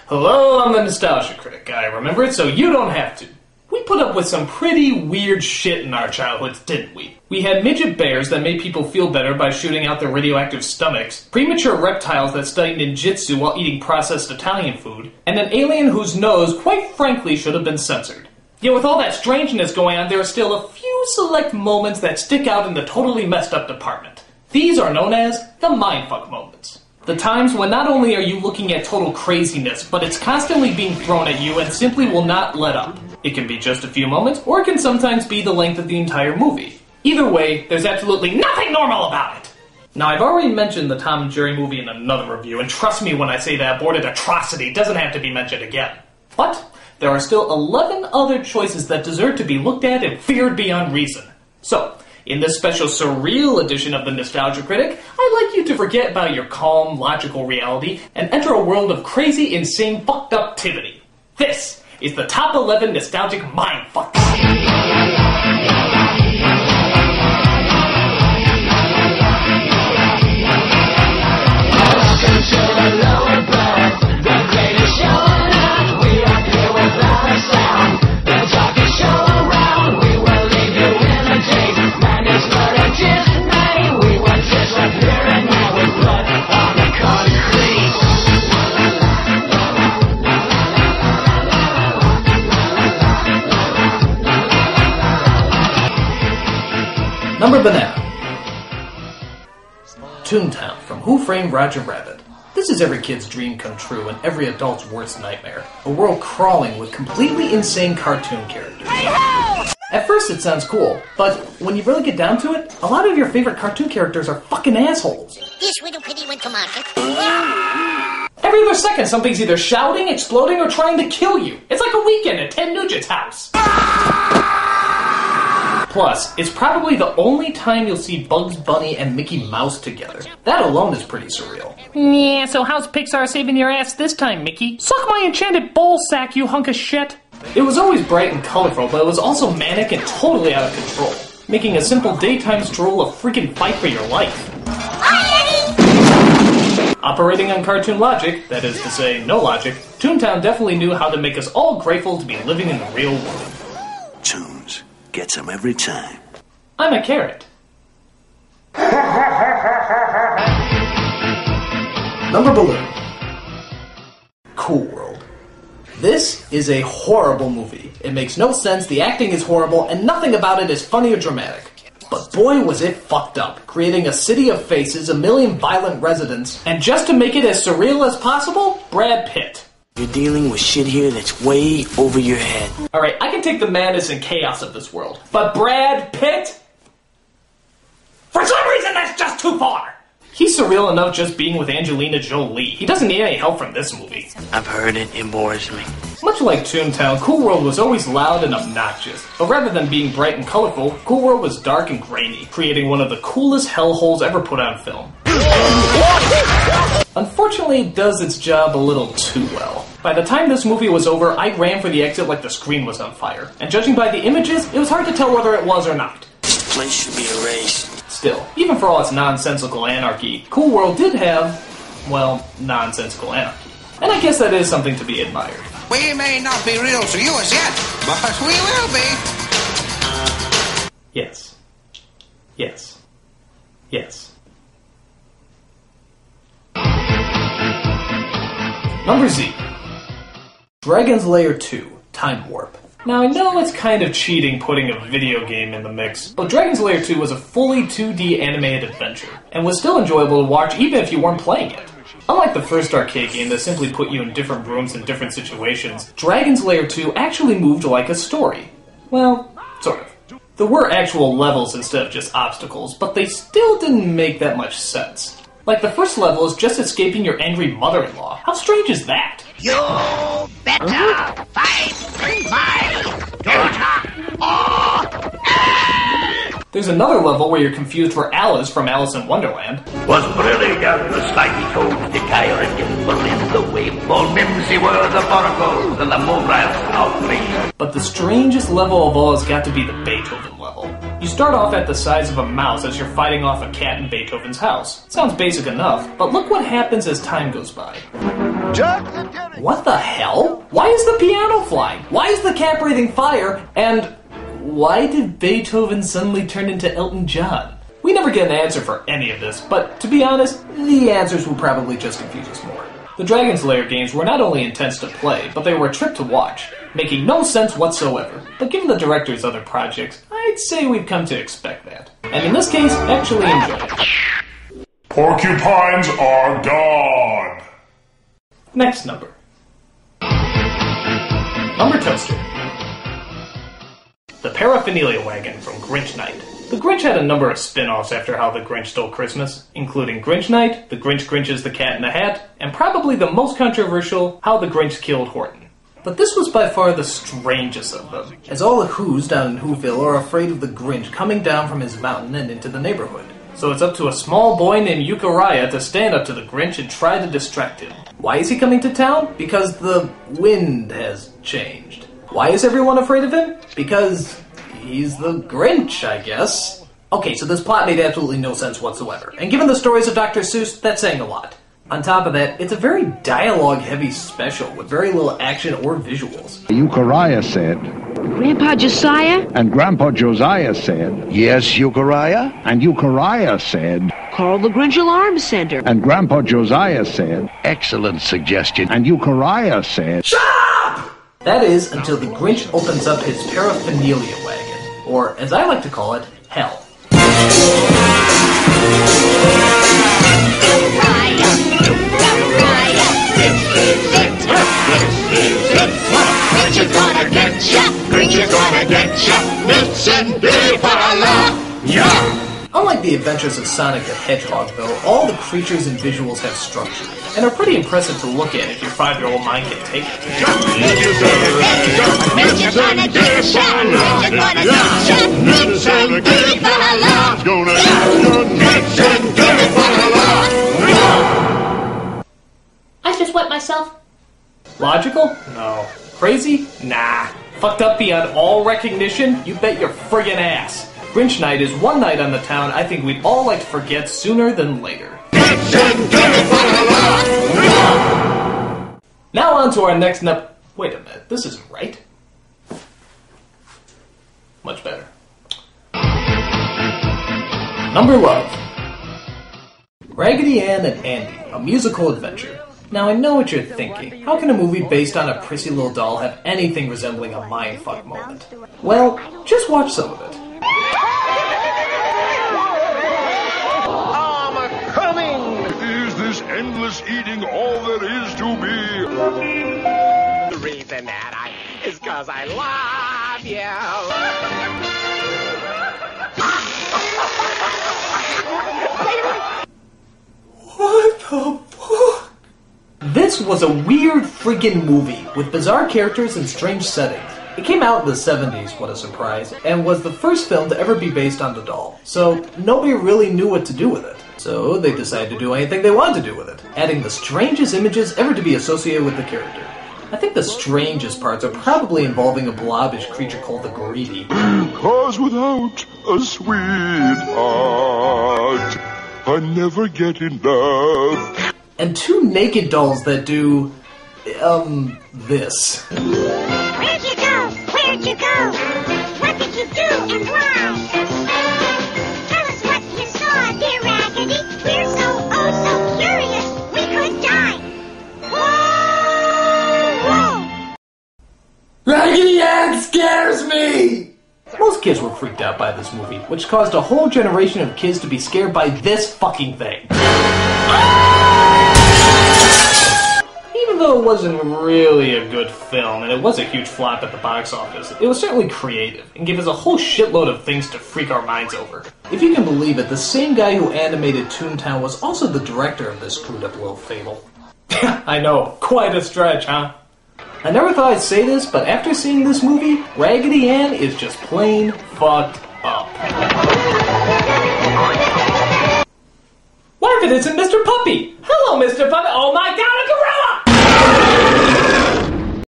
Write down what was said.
Hello, I'm the Nostalgia Critic. I remember it so you don't have to. We put up with some pretty weird shit in our childhoods, didn't we? We had midget bears that made people feel better by shooting out their radioactive stomachs, premature reptiles that studied ninjutsu while eating processed Italian food, and an alien whose nose, quite frankly, should have been censored. Yet with all that strangeness going on, there are still a few select moments that stick out in the totally messed up department. These are known as the mindfuck moments. The times when not only are you looking at total craziness, but it's constantly being thrown at you and simply will not let up. It can be just a few moments, or it can sometimes be the length of the entire movie. Either way, there's absolutely nothing normal about it! Now, I've already mentioned the Tom and Jerry movie in another review, and trust me when I say that aborted atrocity doesn't have to be mentioned again. But there are still 11 other choices that deserve to be looked at and feared beyond reason. So, in this special surreal edition of the Nostalgia Critic, I'd like you to forget about your calm, logical reality and enter a world of crazy, insane, fucked up-tivity. This is the top 11 nostalgic mindfucks. Welcome to the lower birth, the greatest show on earth. We are here without a sound. The darkest show around. We will leave you in a daze. Madness, murder, dismay. We were disappearing now with blood on the concrete. Number Banana. Toontown from Who Framed Roger Rabbit. This is every kid's dream come true and every adult's worst nightmare. A world crawling with completely insane cartoon characters. At first it sounds cool, but when you really get down to it, a lot of your favorite cartoon characters are fucking assholes. This little pity went to market. Every other second something's either shouting, exploding, or trying to kill you. It's like a weekend at Ted Nugent's house. Plus, it's probably the only time you'll see Bugs Bunny and Mickey Mouse together. That alone is pretty surreal. Yeah, so how's Pixar saving your ass this time, Mickey? Suck my enchanted ball sack, you hunk of shit! It was always bright and colorful, but it was also manic and totally out of control, making a simple daytime stroll a freaking fight for your life. Operating on cartoon logic, that is to say, no logic, Toontown definitely knew how to make us all grateful to be living in the real world. Tunes. Gets them every time. I'm a carrot. Number Balloon. Cool World. This is a horrible movie. It makes no sense, the acting is horrible, and nothing about it is funny or dramatic. But boy was it fucked up, creating a city of faces, a million violent residents, and just to make it as surreal as possible, Brad Pitt. You're dealing with shit here that's way over your head. Alright, I can take the madness and chaos of this world, but Brad Pitt? For some reason that's just too far! He's surreal enough just being with Angelina Jolie. He doesn't need any help from this movie. I've heard it bores me. Much like Toontown, Cool World was always loud and obnoxious. But rather than being bright and colorful, Cool World was dark and grainy, creating one of the coolest hellholes ever put on film. Unfortunately, it does its job a little too well. By the time this movie was over, I ran for the exit like the screen was on fire. And judging by the images, it was hard to tell whether it was or not. This place should be erased. Still, even for all its nonsensical anarchy, Cool World did have, well, nonsensical anarchy. And I guess that is something to be admired. We may not be real to you as yet, but we will be. Yes. Yes. Yes. Number Z. Dragon's Lair 2, Time Warp. Now I know it's kind of cheating putting a video game in the mix, but Dragon's Lair 2 was a fully 2D animated adventure, and was still enjoyable to watch even if you weren't playing it. Unlike the first arcade game that simply put you in different rooms in different situations, Dragon's Lair 2 actually moved like a story. Well, sort of. There were actual levels instead of just obstacles, but they still didn't make that much sense. Like the first level is just escaping your angry mother-in-law. How strange is that? You better fight my daughter or There's another level where you're confused for Alice from Alice in Wonderland. Was brillig and the slimy toad, the gyre and gimble in the wave, all mimsy were the boracles and the moonrise outrage. But the strangest level of all has got to be the Beethoven level. You start off at the size of a mouse as you're fighting off a cat in Beethoven's house. Sounds basic enough, but look what happens as time goes by. Jack the What the hell? Why is the piano flying? Why is the cat breathing fire? And why did Beethoven suddenly turn into Elton John? We never get an answer for any of this, but to be honest, the answers will probably just confuse us more. The Dragon's Lair games were not only intense to play, but they were a trip to watch, making no sense whatsoever. But given the director's other projects, I'd say we've come to expect that. And in this case, actually enjoy it. Porcupines are gone! Next number. Number Toaster. The Paraphernalia Wagon from Grinch Night. The Grinch had a number of spin-offs after How the Grinch Stole Christmas, including Grinch Night, The Grinch Grinches the Cat in the Hat, and probably the most controversial, How the Grinch Killed Horton. But this was by far the strangest of them, as all the Who's down in Whoville are afraid of the Grinch coming down from his mountain and into the neighborhood. So it's up to a small boy named Euchariah to stand up to the Grinch and try to distract him. Why is he coming to town? Because the wind has changed. Why is everyone afraid of him? Because he's the Grinch, I guess. Okay, so this plot made absolutely no sense whatsoever. And given the stories of Dr. Seuss, that's saying a lot. On top of that, it's a very dialogue-heavy special with very little action or visuals. Euchariah said, Grandpa Josiah? and Grandpa Josiah said, Yes, Euchariah? and Euchariah said, Call the Grinch Alarm Center. and Grandpa Josiah said, Excellent suggestion. and Euchariah said, That is, until the Grinch opens up his paraphernalia wagon, or, as I like to call it, hell. Grinch is gonna get ya! Grinch is gonna get ya! Listen, yeah! Unlike the adventures of Sonic the Hedgehog, though, all the creatures and visuals have structure, and are pretty impressive to look at if your 5-year-old mind can take it. Grinch is gonna get ya! Grinch is gonna get ya! Listen, I just wet myself. Logical? No. Crazy? Nah. Fucked up beyond all recognition? You bet your friggin' ass. Grinch Night is one night on the town I think we'd all like to forget sooner than later. Now on to our next Wait a minute, this isn't right. Much better. Number Love. Raggedy Ann and Andy, a musical adventure. Now I know what you're thinking. How can a movie based on a prissy little doll have anything resembling a mindfuck moment? Well, just watch some of it. I'm coming! Is this endless eating all there is to be? The reason that is 'cause I love you. What the fuck? This was a weird friggin' movie with bizarre characters and strange settings. It came out in the 70s, what a surprise, and was the first film to ever be based on the doll. So nobody really knew what to do with it. So they decided to do anything they wanted to do with it, adding the strangest images ever to be associated with the character. I think the strangest parts are probably involving a blobbish creature called the Greedy. Because without a sweetheart, I never get enough. And two naked dolls that do, this. Where'd you go? Where'd you go? What did you do and why? Tell us what you saw, dear Raggedy. We're so curious, we could die. Whoa! Raggedy Ann scares me! Most kids were freaked out by this movie, which caused a whole generation of kids to be scared by this fucking thing. Even though it wasn't really a good film, and it was a huge flop at the box office, it was certainly creative, and gave us a whole shitload of things to freak our minds over. If you can believe it, the same guy who animated Toontown was also the director of this screwed up little fable. I know, quite a stretch, huh? I never thought I'd say this, but after seeing this movie, Raggedy Ann is just plain fucked up. Why, if it isn't Mr. Puppy! Hello, Mr. Puppy! Oh my god, a gorilla!